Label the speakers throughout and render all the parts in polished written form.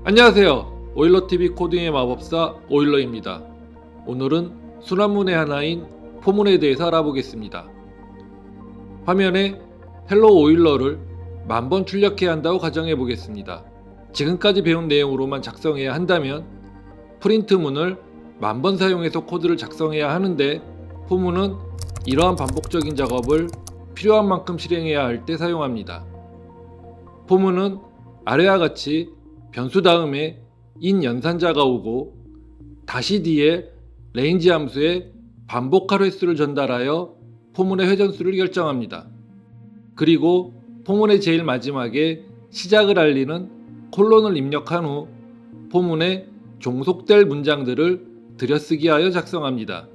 Speaker 1: 안녕하세요. 오일러TV 코딩의 마법사 오일러입니다. 오늘은 순환문의 하나인 포문에 대해서 알아보겠습니다. 화면에 헬로 오일러를 10,000번 출력해야 한다고 가정해 보겠습니다. 지금까지 배운 내용으로만 작성해야 한다면 프린트문을 10,000번 사용해서 코드를 작성해야 하는데, 포문은 이러한 반복적인 작업을 필요한 만큼 실행해야 할 때 사용합니다. 포문은 아래와 같이 변수 다음에 인 연산자가 오고 다시 뒤에 range 함수에 반복할 횟수를 전달하여 포문의 회전수를 결정합니다. 그리고 포문의 제일 마지막에 시작을 알리는 콜론을 입력한 후 포문에 종속될 문장들을 들여쓰기하여 작성합니다.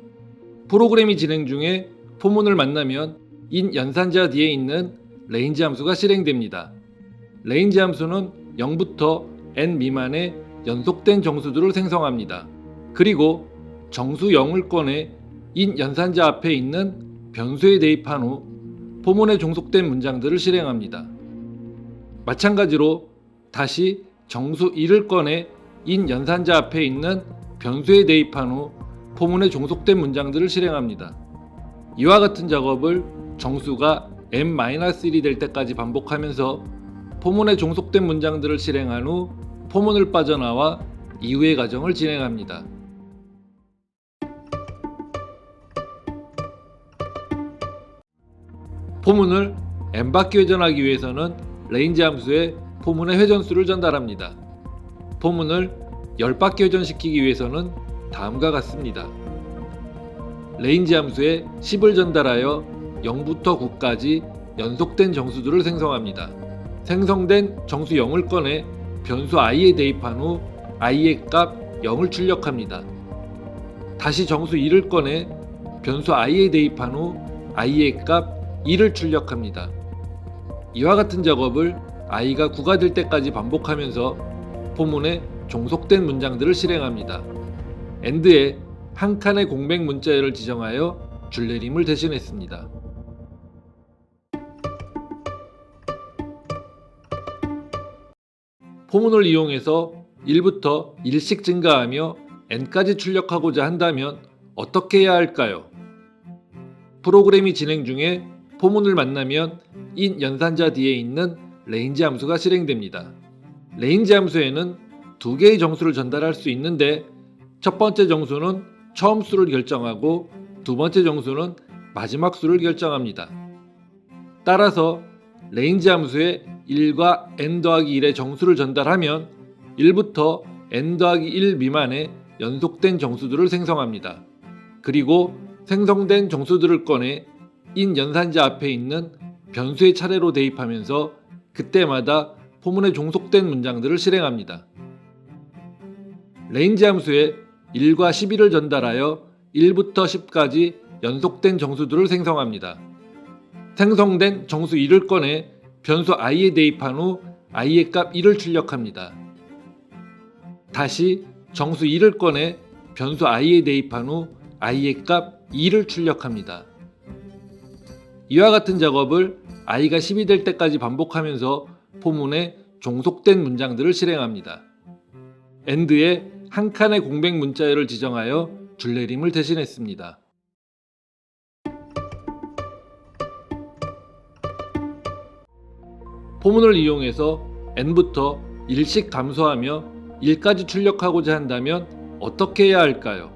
Speaker 1: 프로그램이 진행 중에 포문을 만나면 인 연산자 뒤에 있는 range 함수가 실행됩니다. range 함수는 0부터 n 미만의 연속된 정수들을 생성합니다. 그리고 정수 0을 꺼내 인 연산자 앞에 있는 변수에 대입한 후 포문에 종속된 문장들을 실행합니다. 마찬가지로 다시 정수 1을 꺼내 인 연산자 앞에 있는 변수에 대입한 후 포문에 종속된 문장들을 실행합니다. 이와 같은 작업을 정수가 n-1이 될 때까지 반복하면서 포문에 종속된 문장들을 실행한 후 포문을 빠져나와 이후의 과정을 진행합니다. 포문을 n바퀴 회전하기 위해서는 range 함수에 포문의 회전수를 전달합니다. 포문을 10바퀴 회전시키기 위해서는 다음과 같습니다. range 함수에 10을 전달하여 0부터 9까지 연속된 정수들을 생성합니다. 생성된 정수 0을 꺼내 변수 i에 대입한 후 i의 값 0을 출력합니다. 다시 정수 2를 꺼내 변수 i에 대입한 후 i의 값 2를 출력합니다. 이와 같은 작업을 i가 9가 될 때까지 반복하면서 포문에 종속된 문장들을 실행합니다. end에 한 칸의 공백 문자열을 지정하여 줄내림을 대신했습니다. 포문을 이용해서 1부터 1씩 증가하며 n까지 출력하고자 한다면 어떻게 해야 할까요? 프로그램이 진행 중에 포문을 만나면 인 연산자 뒤에 있는 range 함수가 실행됩니다. range 함수에는 두 개의 정수를 전달할 수 있는데, 첫 번째 정수는 처음 수를 결정하고 두 번째 정수는 마지막 수를 결정합니다. 따라서 range 함수에 1과 n-1의 정수를 전달하면 1부터 n-1 미만의 연속된 정수들을 생성합니다. 그리고 생성된 정수들을 꺼내 인 연산자 앞에 있는 변수의 차례로 대입하면서 그때마다 포문에 종속된 문장들을 실행합니다. range 함수에 1과 11을 전달하여 1부터 10까지 연속된 정수들을 생성합니다. 생성된 정수 1을 꺼내 변수 i에 대입한 후 i의 값 1을 출력합니다. 다시 정수 2를 꺼내 변수 i에 대입한 후 i의 값 2를 출력합니다. 이와 같은 작업을 i가 10이 될 때까지 반복하면서 포문에 종속된 문장들을 실행합니다. end에 한 칸의 공백 문자열을 지정하여 줄내림을 대신했습니다. 포문을 이용해서 n부터 1씩 감소하며 1까지 출력하고자 한다면 어떻게 해야 할까요?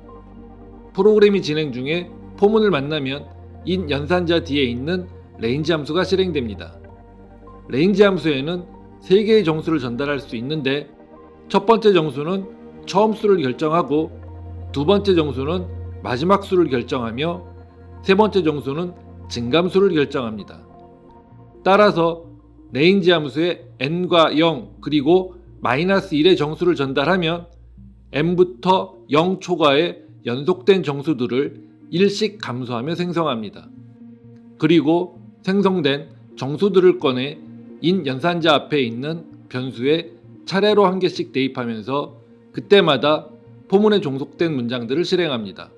Speaker 1: 프로그램이 진행 중에 포문을 만나면 인 연산자 뒤에 있는 range 함수가 실행됩니다. range 함수에는 3개의 정수를 전달할 수 있는데, 첫 번째 정수는 처음 수를 결정하고 두 번째 정수는 마지막 수를 결정하며 세 번째 정수는 증감수를 결정합니다. 따라서 range 함수에 n과 0 그리고 -1의 정수를 전달하면 n부터 0 초과의 연속된 정수들을 1씩 감소하며 생성합니다. 그리고 생성된 정수들을 꺼내 인 연산자 앞에 있는 변수에 차례로 한 개씩 대입하면서 그때마다 포문에 종속된 문장들을 실행합니다.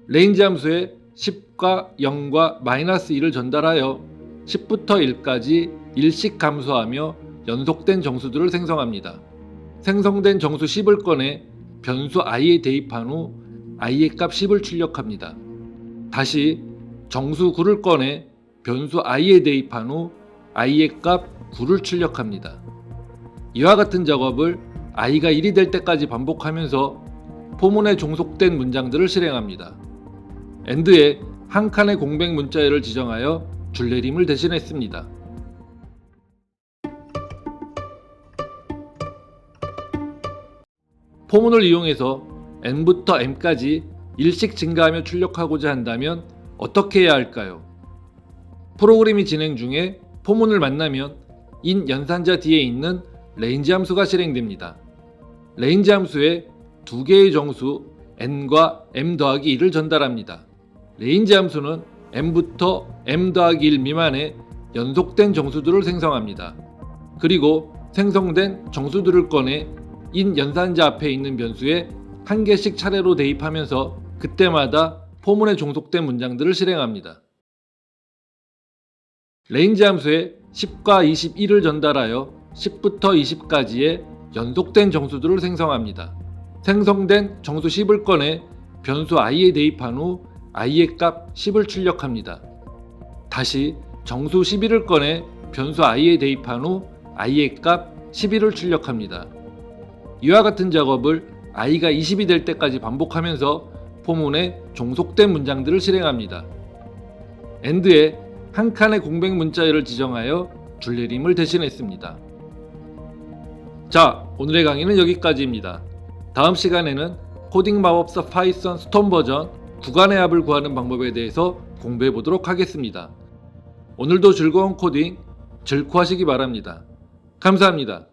Speaker 1: range 함수에 10과 0과 -1을 전달하여 10부터 1까지 1씩 감소하며 연속된 정수들을 생성합니다. 생성된 정수 10을 꺼내 변수 i에 대입한 후 i의 값 10을 출력합니다. 다시 정수 9를 꺼내 변수 i에 대입한 후 i의 값 9를 출력합니다. 이와 같은 작업을 i가 1이 될 때까지 반복하면서 포문에 종속된 문장들을 실행합니다. AND에 한 칸의 공백 문자열을 지정하여 줄내림을 대신했습니다. 포문을 이용해서 n부터 m까지 일씩 증가하며 출력하고자 한다면 어떻게 해야 할까요? 프로그램이 진행 중에 포문을 만나면 인 연산자 뒤에 있는 range 함수가 실행됩니다. range 함수에 두 개의 정수 n과 m 더하기 1을 전달합니다. range 함수는 m부터 m 더하기 1 미만의 연속된 정수들을 생성합니다. 그리고 생성된 정수들을 꺼내 인 연산자 앞에 있는 변수에 한 개씩 차례로 대입하면서 그때마다 포문에 종속된 문장들을 실행합니다. range 함수에 10과 21을 전달하여 10부터 20까지의 연속된 정수들을 생성합니다. 생성된 정수 10을 꺼내 변수 i에 대입한 후 i의 값 10을 출력합니다. 다시 정수 11을 꺼내 변수 i에 대입한 후 i의 값 11을 출력합니다. 이와 같은 작업을 i가 20이 될 때까지 반복하면서 포문에 종속된 문장들을 실행합니다. AND에 한 칸의 공백 문자열을 지정하여 줄내림을 대신했습니다. 자, 오늘의 강의는 여기까지입니다. 다음 시간에는 코딩 마법사 파이썬 스톰 버전 구간의 합을 구하는 방법에 대해서 공부해 보도록 하겠습니다. 오늘도 즐거운 코딩 즐코하시기 바랍니다. 감사합니다.